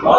اللہ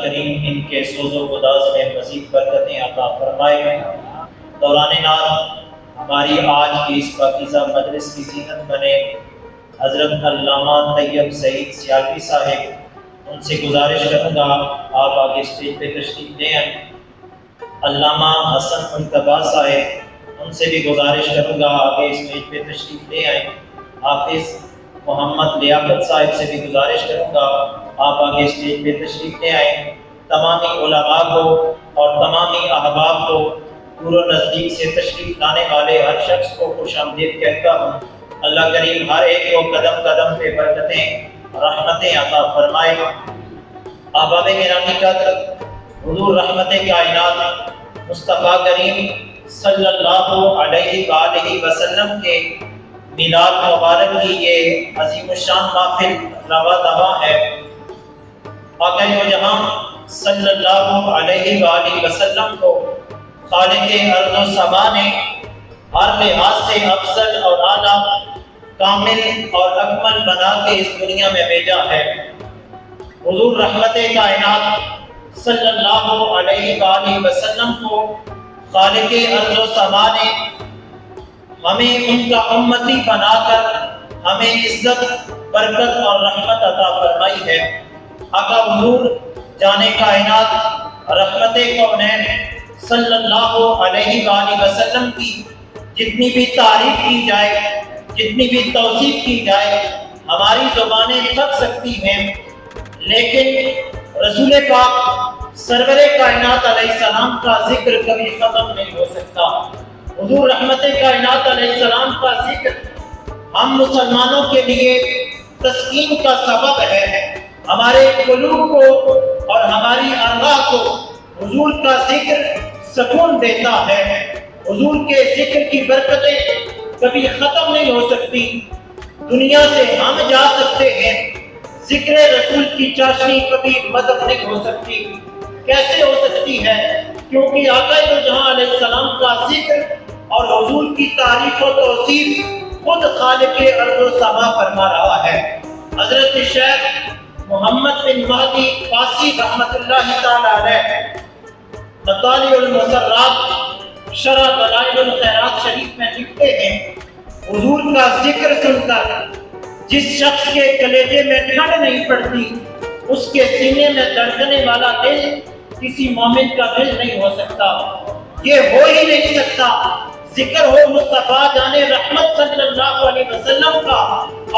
کریم ان کے سوز و گداز میں مزید برکتیں عطا فرمائے۔ دوران نعت ہماری آج کی اس پاکیزہ مجلس کی زینت بنے۔ حضرت علامہ طیب سعید سیالوی صاحب، ان سے گزارش کروں گا آپ آگے اسٹیج پہ تشریف لے آئیں۔ علامہ حسن منتبہ صاحب، ان سے بھی گزارش کروں گا آگے اسٹیج پہ تشریف لے آئیں۔ حافظ محمد لیاقت صاحب سے بھی گزارش کروں گا آپ آگے اسٹیج پہ تشریف لے آئیں۔ تمامی علماء کو اور تمامی احباب کو دور و نزدیک سے تشریف لانے والے ہر شخص کو خوش آمدید کہتا ہوں۔ اللہ کریم ہر ایک کو قدم قدم پہ برکتیں رحمتیں عطا فرمائے۔ احباب گرامی قدر، حضور رحمت کائنات مصطفیٰ کریم صلی اللہ علیہ وآلہ وسلم کے میلاد مبارک کی یہ عظیم الشان محفل رواں دواں ہے۔ آقا جہاں صلی اللہ علیہ وآلہ وسلم کو خالق ارض و سما نے ہر لحاظ سے افضل اور اعلیٰ، کامل اور اکمل بنا کے اس دنیا میں بھیجا ہے۔ حضور رحمت کائنات صلی اللہ علیہ وآلہ وسلم کو خالق ارض و سما نے ہمیں ان کا امتی بنا کر ہمیں عزت، برکت اور رحمت عطا فرمائی ہے۔ آقا حضور جان کائنات رحمت کونین صلی اللہ علیہ وآلہ وسلم کی جتنی بھی تعریف کی جائے، جتنی بھی توصیف کی جائے، ہماری زبانیں تھک سکتی ہیں، لیکن رسول پاک سرور کائنات علیہ السلام کا ذکر کبھی ختم نہیں ہو سکتا۔ حضور رحمت کائنات علیہ السلام کا ذکر ہم مسلمانوں کے لیے تسکین کا سبب ہے۔ ہمارے قلوب کو اور ہماری ارواح کو حضور کا ذکر سکون دیتا ہے۔ حضور کے ذکر کی برکتیں کبھی ختم نہیں ہو سکتی۔ دنیا سے ہم جا سکتے ہیں، ذکر رسول کی چاشنی کبھی مدد نہیں ہو سکتی۔ کیسے ہو سکتی ہے؟ کیونکہ آقا جہاں علیہ السلام کا ذکر اور حضور کی تعریف و توصیف خود خالق ارض و سما فرما رہا ہے۔ حضرت شیخ محمد بن مہدی فاسی رحمت اللہ تعالی علیہ مطالع المسرات شرح دلائل الخیرات شریف میں لکھتے ہیں، حضور کا ذکر سن کر جس شخص کے کلیجے میں ٹھنڈ نہیں پڑتی، اس کے سینے میں دھڑکنے والا دل کسی مومن کا دل نہیں ہو سکتا۔ یہ ہو ہی نہیں سکتا۔ ذکر ہو مصطفیٰ جان رحمت صلی اللہ علیہ وسلم کا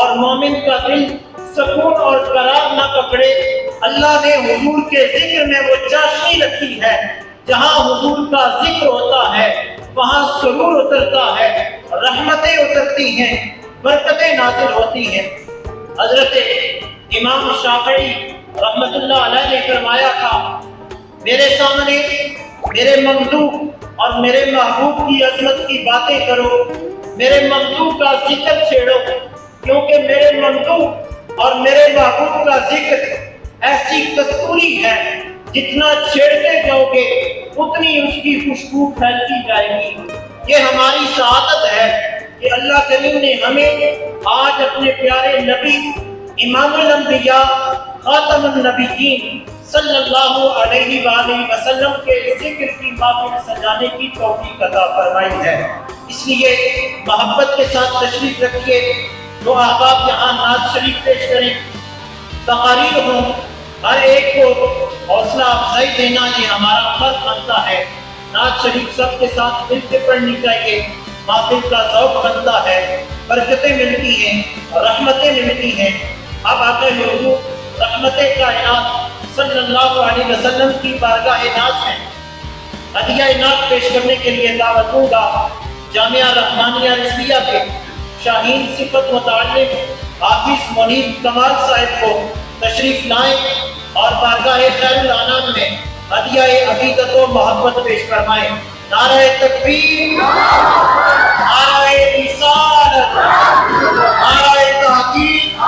اور مومن کا دل سکون اور قرار نہ پکڑے۔ اللہ نے حضور کے ذکر میں وہ چاشنی رکھی ہے، جہاں حضور کا ذکر ہوتا ہے وہاں سرور اترتا ہے، رحمتیں اترتی ہیں، برکتیں نازل ہوتی ہیں۔ حضرت امام شافعی رحمت اللہ علیہ نے فرمایا تھا، میرے سامنے میرے ممدوح اور میرے محبوب کی عظمت کی باتیں کرو، میرے ممدوح کا ذکر چھیڑو، کیونکہ میرے ممدوح اور میرے محبوب کا ذکر ایسی کستوری ہے، جتنا چھیڑتے جاؤ گے اتنی اس کی خوشبو پھیلتی جائے گی۔ یہ ہماری سعادت ہے کہ اللہ کریم نے ہمیں آج اپنے پیارے نبی امام الانبیاء خاتم النبیین صلی اللہ علیہ وآلہ وسلم کے ذکر کی محفل سجانے کی توفیق عطا فرمائی ہے۔ اس لیے محبت کے ساتھ تشریف رکھیے، جو احباب یہاں نعت شریف پیش کریں، تقاریر ہوں، ہر ایک کو حوصلہ افزائی دینا یہ ہمارا فرض بنتا ہے۔ نعت شریف سب کے ساتھ مل کے پڑھنی چاہیے، محفل کا ذوق بنتا ہے، برکتیں ملتی ہیں، رحمتیں ملتی ہیں۔ اب آقا حضور رحمت کائنات صلی اللہ علیہ وسلم کی بارگاہ ناز میں ہدیہ نعت پیش کرنے کے لیے دعوت دوں گا جامعہ رحمانیہ رضویہ کے شاہین صفت متعلم حافظ منیب کمال صاحب کو تشریف لائیں اور بارگاہ خیر الانام میں ہدیہ عقیدت و محبت پیش فرمائیں۔ نعرہ تکبیر، نعرہ رسالت، نعرہ تحقیق،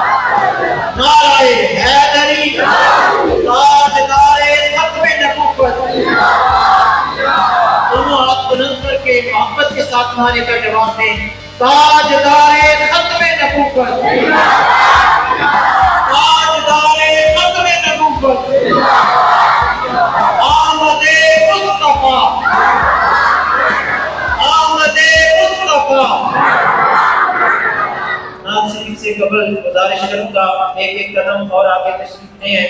آسمانی کا جواب دیں تاجدار ختم نبوت، تاجدار ختم نبوت، آمد مصطفیٰ، آمد مصطفیٰ۔ ناظرین سے قبل گزارش کروں گا ایک قدم اور آگے تشریف لے ہیں،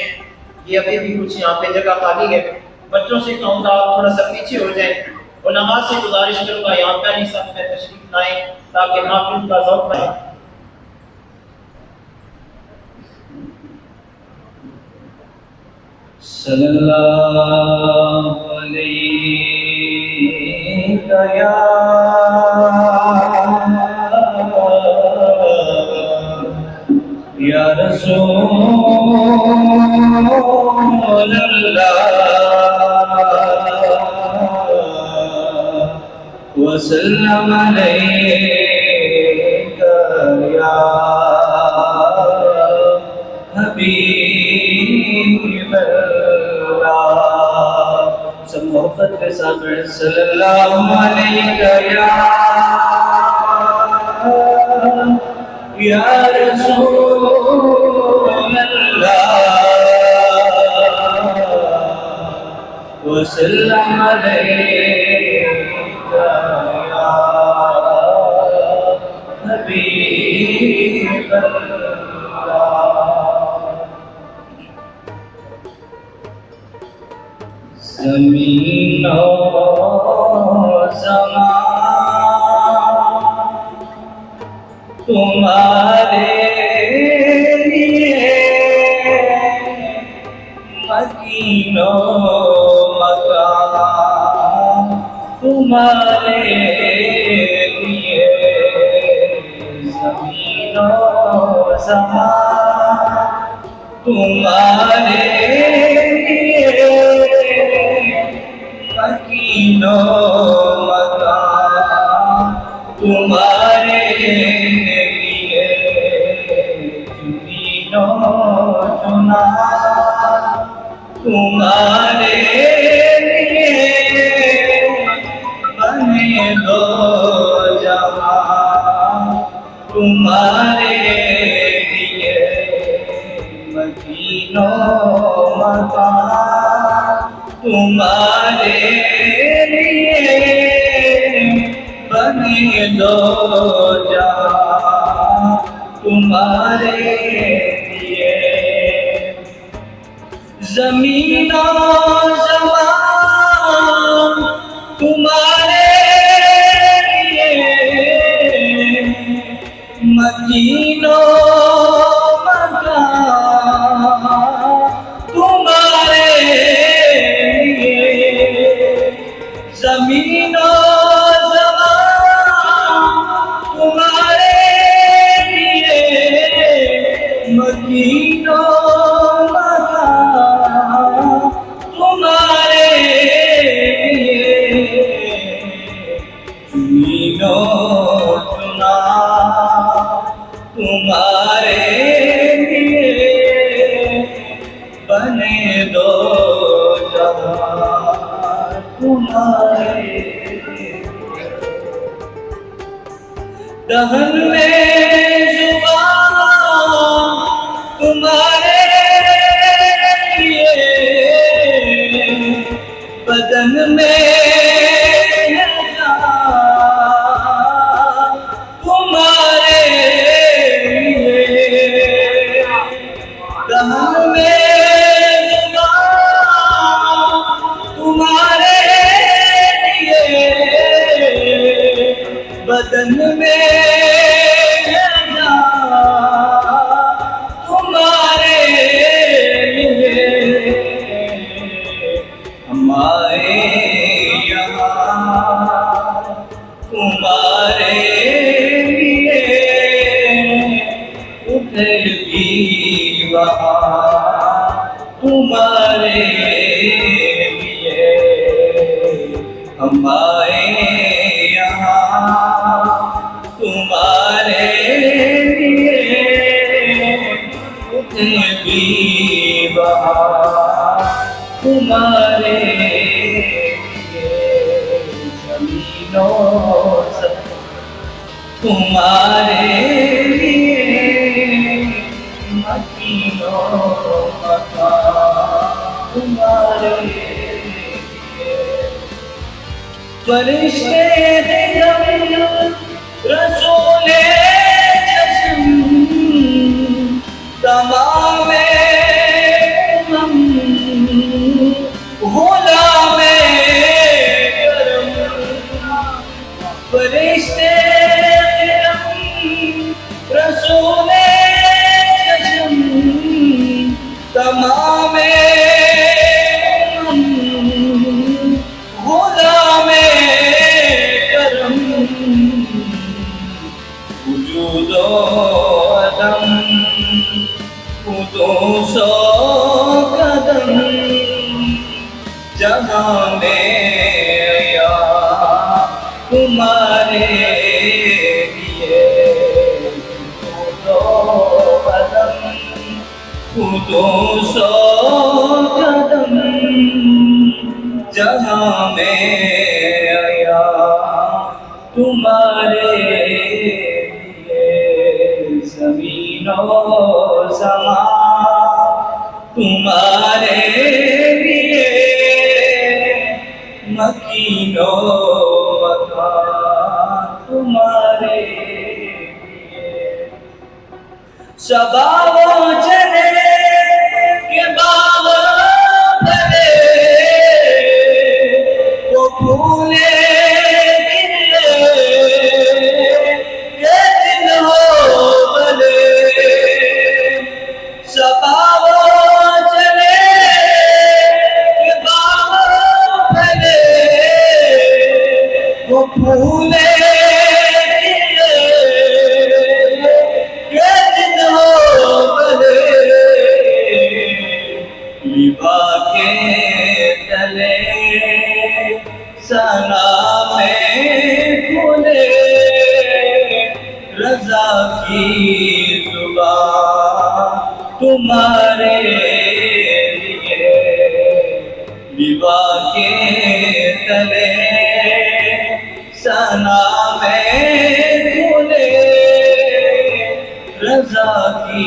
یہ ابھی بھی کچھ یہاں پہ جگہ خالی ہے، بچوں سے کہوں گا آپ تھوڑا سا پیچھے ہو جائیں، علماء سے گزارش کروں گا یہاں پہلی صف میں تشریف لائیں تاکہ محفل کا ذوق بنے۔ صلی اللہ علیہ یا رسول اللہ وسلم علیک یا حبیب اللہ۔ سب محبت کے ساتھ صلی اللہ علیہ یا رسول اللہ وسلم علیک یا حبیب اللہ۔ زمین و زمان تمہارے لیے، مکین و مکان تمہارے لیے، زمین و زمان تمہارے لیے، مکین و مکان تمہارے لیے، چنین و چنا تمہارے لیے، بنے دو جہاں تمہارے لیے، مکین و مکان تمہارے لیے، بنے دو جہاں تمہارے لیے، زمین و زمان تمہارے لیے، مکین و مکان تمہارے لیے، زمین و مکین و مکان تمہارے لیے، چنین و چنا تمہارے لیے، بنے دو جہاں تمہارے لیے، دہن میں تمہارے لیے، بدن میں تمہارے لیے، دہن میں تمہارے لیے، بدن میں تمہارے لیے، ادھر بھی وہاں تمہارے لیے، ہم آئے یہاں تمہارے لیے، ادھر بھی وہاں تمہارے لیے، زمین و زمان تمہارے لیے مکین و مکان تمہارے لیے فرشتے دم رسول چشم تمام ہم غلام کرم فرشتے رسول چشم تمام غلام کرم وجود و عدم قدوس و قدم جہاں میں یا تمہارے قدوس و قدم جہاں میں آیا تمہارے لیے زمین و زمان تمہارے لیے مکین و مکان تمہارے لیے صبا و چلے کے باغ بھلے وہ پھولے کے دن ہو بھلے صبا و چلے کے باغ بھلے وہ پھولے لبا کے تلے ثنا میں کھلے رضا کی زبان تمہارے لیے لبا کے تلے ثنا میں کھلے رضا کی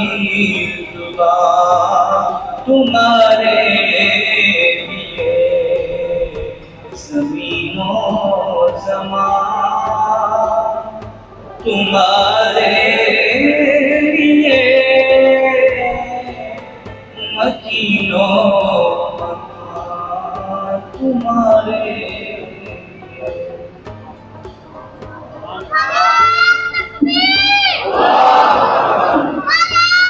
زبان تمہارے لیے زمین و زمان تمہارے لیے مکین و مکان تمہارے